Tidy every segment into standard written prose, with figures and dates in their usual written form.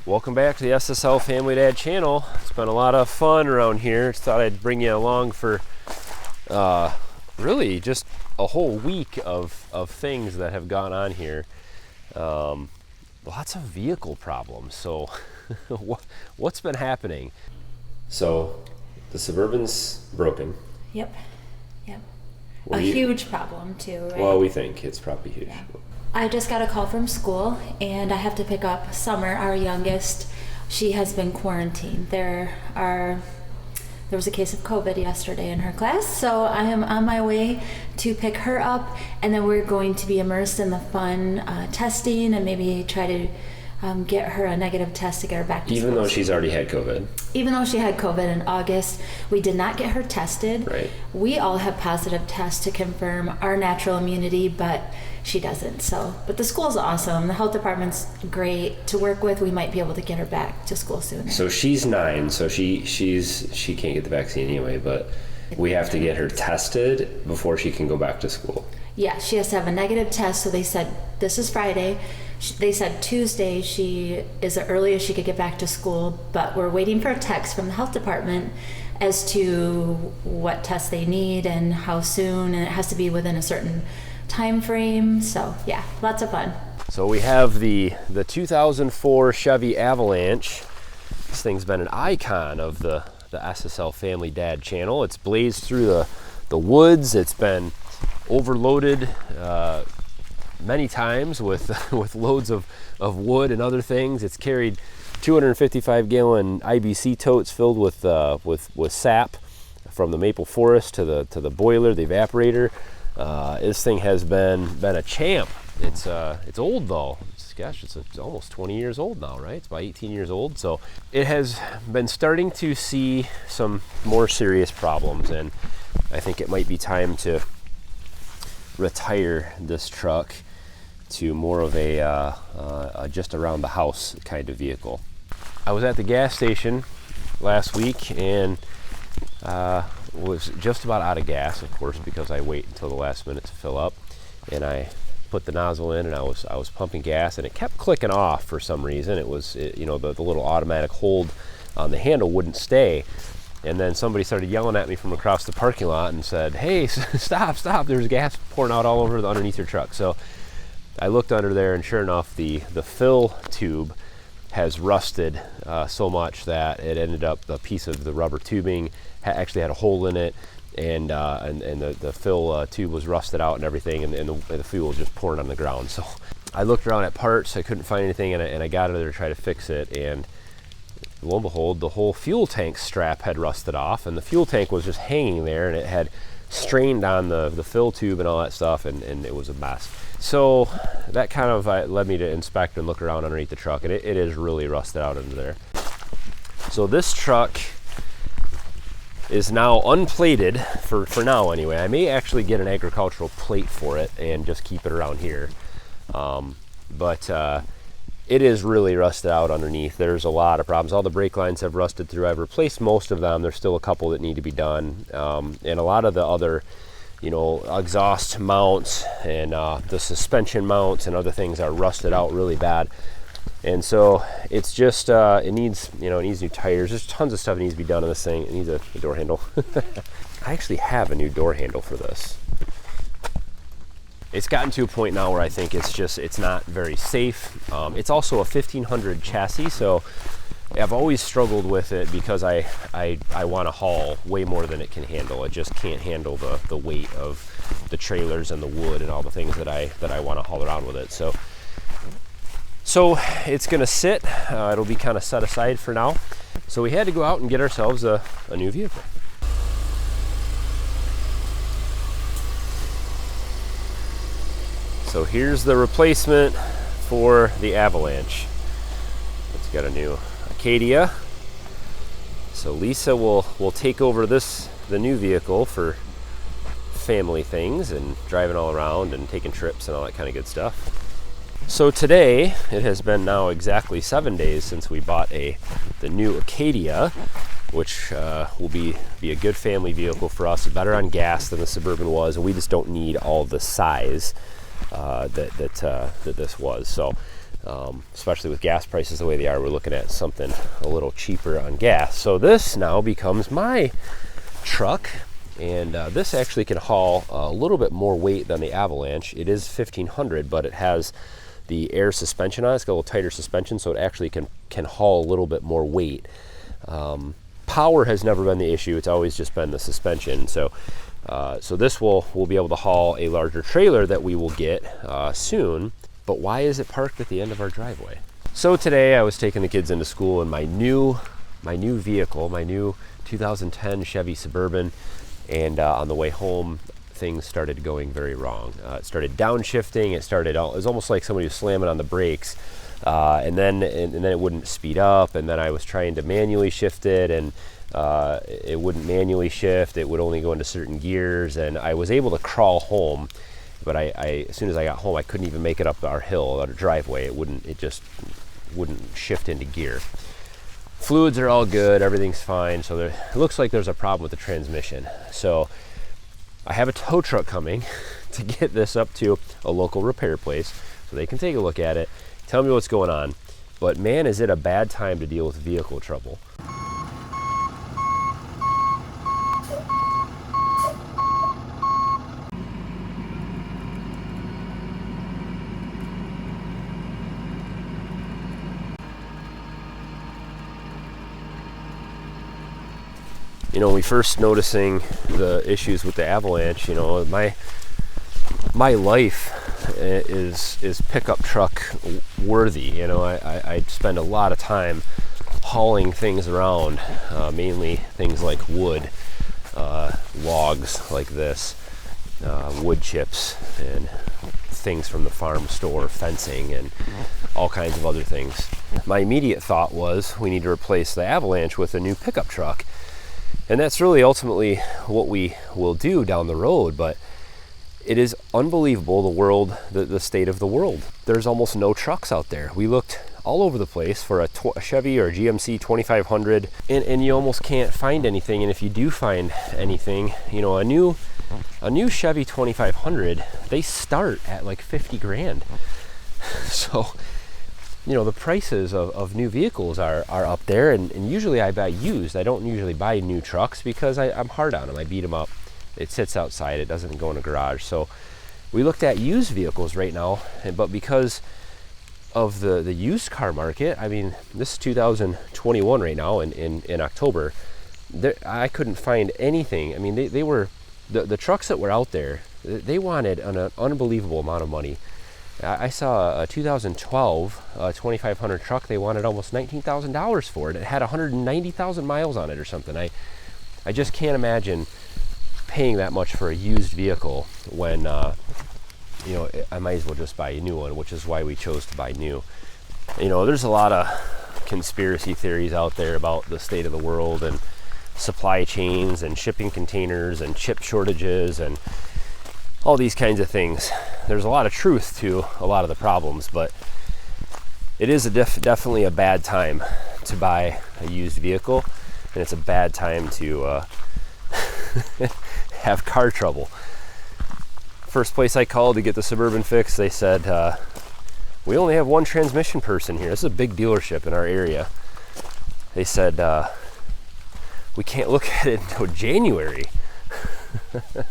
Welcome back to the SSL Family Dad channel. It's been a lot of fun around here. Thought I'd bring you along for really just a whole week of things that have gone on here. Lots of vehicle problems. So what's been happening? So the Suburban's broken. Yep. Huge problem too, right? Well, we think it's probably huge. Yeah. I just got a call from school and I have to pick up Summer, our youngest. She has been quarantined. There was a case of COVID yesterday in her class, so I am on my way to pick her up, and then we're going to be immersed in the fun testing and maybe try to get her a negative test to get her back to school. Even though she's already had COVID? Even though she had COVID in August, we did not get her tested. Right. We all have positive tests to confirm our natural immunity, but she doesn't. But the school's awesome. The health department's great to work with. We might be able to get her back to school sooner. So she's 9, so she can't get the vaccine anyway, but we have to get her tested before she can go back to school. Yeah, she has to have a negative test. So they said, this is Friday. They said Tuesday is the earliest she could get back to school, but we're waiting for a text from the health department as to what tests they need and how soon, and it has to be within a certain time frame. So yeah, lots of fun. So we have the 2004 Chevy Avalanche. This thing's been an icon of the SSL Family Dad channel. It's blazed through the woods. It's been overloaded many times with loads of wood and other things. It's carried 255-gallon IBC totes filled with sap from the maple forest to the boiler, the evaporator. This thing has been a champ. It's old though. It's almost 20 years old now, right? It's about 18 years old. So it has been starting to see some more serious problems, and I think it might be time to retire this truck to more of a just around the house kind of vehicle. I was at the gas station last week and was just about out of gas, of course, because I wait until the last minute to fill up, and I put the nozzle in and I was pumping gas, and it kept clicking off for some reason. The little automatic hold on the handle wouldn't stay. And then somebody started yelling at me from across the parking lot and said, "Hey, stop, there's gas pouring out all over underneath your truck." So I looked under there, and sure enough, the fill tube has rusted so much that it ended up, a piece of the rubber tubing actually had a hole in it, and the fill tube was rusted out and everything, and the fuel was just pouring on the ground. So I looked around at parts, I couldn't find anything, and I got in there to try to fix it, and lo and behold, the whole fuel tank strap had rusted off, and the fuel tank was just hanging there, and it had strained on the fill tube and all that stuff, and it was a mess. So that kind of led me to inspect and look around underneath the truck, and it is really rusted out under there. So this truck is now unplated for now anyway. I may actually get an agricultural plate for it and just keep it around here. But it is really rusted out underneath. There's a lot of problems. All the brake lines have rusted through. I've replaced most of them. There's still a couple that need to be done. And a lot of the other, exhaust mounts and the suspension mounts and other things are rusted out really bad. And so it's just, it needs new tires. There's tons of stuff that needs to be done on this thing. It needs a door handle. I actually have a new door handle for this. It's gotten to a point now where I think it's not very safe. It's also a 1500 chassis, so I've always struggled with it because I want to haul way more than it can handle. It just can't handle the weight of the trailers and the wood and all the things that I want to haul around with it. So it's gonna sit. It'll be kind of set aside for now. So we had to go out and get ourselves a new vehicle. So here's the replacement for the Avalanche. It's got a new Acadia. So Lisa will take over the new vehicle for family things and driving all around and taking trips and all that kind of good stuff. So today, it has been now exactly 7 days since we bought the new Acadia, which will be a good family vehicle for us. Better on gas than the Suburban was, and we just don't need all the size that this was. So especially with gas prices the way they are. We're looking at something a little cheaper on gas. So this now becomes my truck, and this actually can haul a little bit more weight than the Avalanche. It is 1500, but it has the air suspension on it. It's got a little tighter suspension, so it actually can haul a little bit more weight. Power has never been the issue. It's always just been the suspension. So this will be able to haul a larger trailer that we will get soon. But why is it parked at the end of our driveway? So today I was taking the kids into school in my new vehicle, my new 2010 Chevy Suburban, and on the way home things started going very wrong. It started downshifting. It was almost like somebody was slamming on the brakes, and then it wouldn't speed up, and then I was trying to manually shift it, and it wouldn't manually shift. It would only go into certain gears, and I was able to crawl home, but I as soon as I got home, I couldn't even make it up our hill, our driveway. It just wouldn't shift into gear. Fluids are all good, everything's fine, so it looks like there's a problem with the transmission. So I have a tow truck coming to get this up to a local repair place so they can take a look at it, tell me what's going on. But man, is it a bad time to deal with vehicle trouble. When we first noticing the issues with the Avalanche, my life is pickup truck worthy. I spend a lot of time hauling things around, mainly things like wood, logs like this, wood chips, and things from the farm store, fencing, and all kinds of other things. My immediate thought was we need to replace the Avalanche with a new pickup truck. And that's really ultimately what we will do down the road, but it is unbelievable the state of the world. There's almost no trucks out there. We looked all over the place for a Chevy or a GMC 2500, and you almost can't find anything. And if you do find anything, a new Chevy 2500, they start at like 50 grand. So the prices of new vehicles are up there, and usually I buy used. I don't usually buy new trucks because I'm hard on them. I beat them up. It sits outside. It doesn't go in a garage. So we looked at used vehicles right now, but because of the used car market, this is 2021 right now in October, I couldn't find anything. They were the trucks that were out there, they wanted an unbelievable amount of money. I saw a 2012 2500 truck. They wanted almost $19,000 for it. It had 190,000 miles on it or something. I just can't imagine paying that much for a used vehicle when I might as well just buy a new one, which is why we chose to buy new. There's a lot of conspiracy theories out there about the state of the world and supply chains and shipping containers and chip shortages and all these kinds of things. There's a lot of truth to a lot of the problems, but it is definitely a bad time to buy a used vehicle, and it's a bad time to have car trouble. First place I called to get the Suburban fixed, they said, we only have one transmission person here. This is a big dealership in our area. They said, we can't look at it until January. I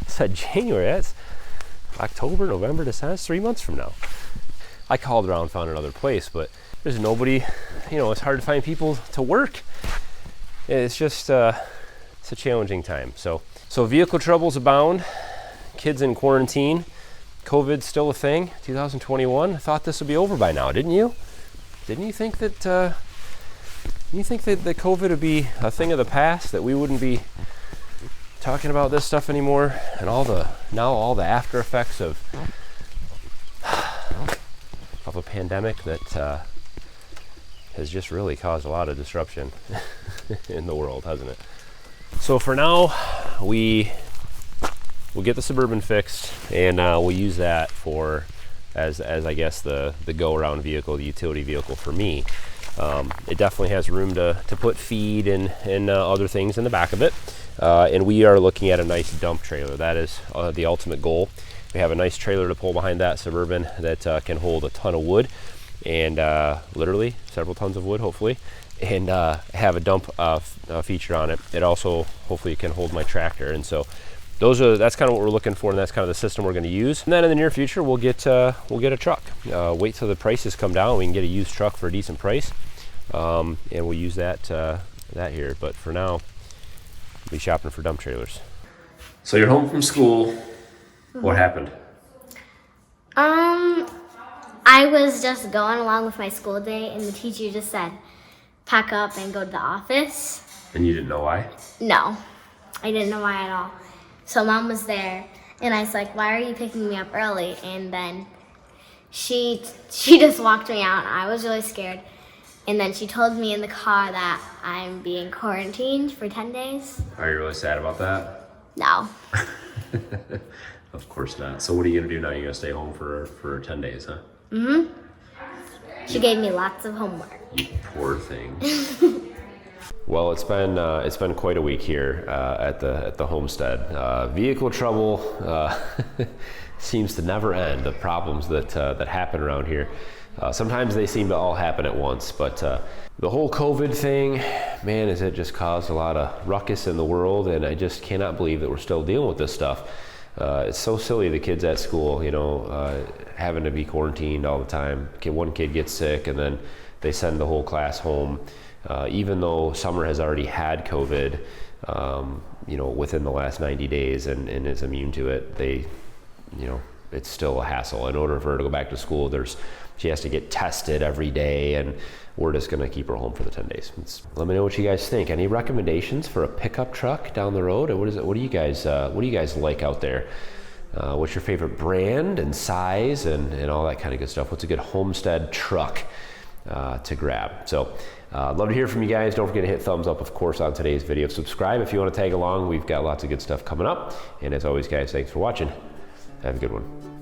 said, January? That's October, November, December. That's 3 months from now. I called around, found another place, but there's nobody. It's hard to find people to work. It's just it's a challenging time. So vehicle troubles abound. Kids in quarantine. COVID's still a thing. 2021. I thought this would be over by now, didn't you? Didn't you think that? The COVID would be a thing of the past? That we wouldn't be talking about this stuff anymore, and all the after effects of a pandemic that has just really caused a lot of disruption in the world, hasn't it? So for now, we'll get the Suburban fixed, and we'll use that as I guess the go-around vehicle, the utility vehicle for me. It definitely has room to put feed and other things in the back of it. And we are looking at a nice dump trailer. That is the ultimate goal. We have a nice trailer to pull behind that Suburban that can hold a ton of wood. and literally several tons of wood, hopefully, and have a dump feature on it. It also hopefully can hold my tractor, and so that's kind of what we're looking for, and that's kind of the system we're going to use. And then in the near future, we'll get a truck. Wait till the prices come down. We can get a used truck for a decent price, and we'll use that here. But for now, we'll be shopping for dump trailers. So you're home from school. What happened? I was just going along with my school day, and the teacher just said, pack up and go to the office. And you didn't know why? No, I didn't know why at all. So Mom was there, and I was like, why are you picking me up early? And then she just walked me out, and I was really scared. And then she told me in the car that I'm being quarantined for 10 days. Are you really sad about that? No. Of course not. So what are you gonna do now? You're gonna stay home for 10 days, huh? Mm-hmm. She gave me lots of homework. You poor thing. Well, it's been quite a week here at the homestead. Vehicle trouble seems to never end. The problems that happen around here. Sometimes they seem to all happen at once, but the whole COVID thing, man, has it just caused a lot of ruckus in the world, and I just cannot believe that we're still dealing with this stuff. It's so silly, the kids at school, having to be quarantined all the time. One kid gets sick, and then they send the whole class home. Even though Summer has already had COVID, within the last 90 days and is immune to it, it's still a hassle. In order for her to go back to school, she has to get tested every day, and we're just gonna keep her home for the 10 days. Let me know what you guys think. Any recommendations for a pickup truck down the road? Or what do you guys like out there? What's your favorite brand and size and all that kind of good stuff? What's a good homestead truck to grab? So love to hear from you guys. Don't forget to hit thumbs up, of course, on today's video. Subscribe if you want to tag along. We've got lots of good stuff coming up. And as always, guys, thanks for watching. Have a good one.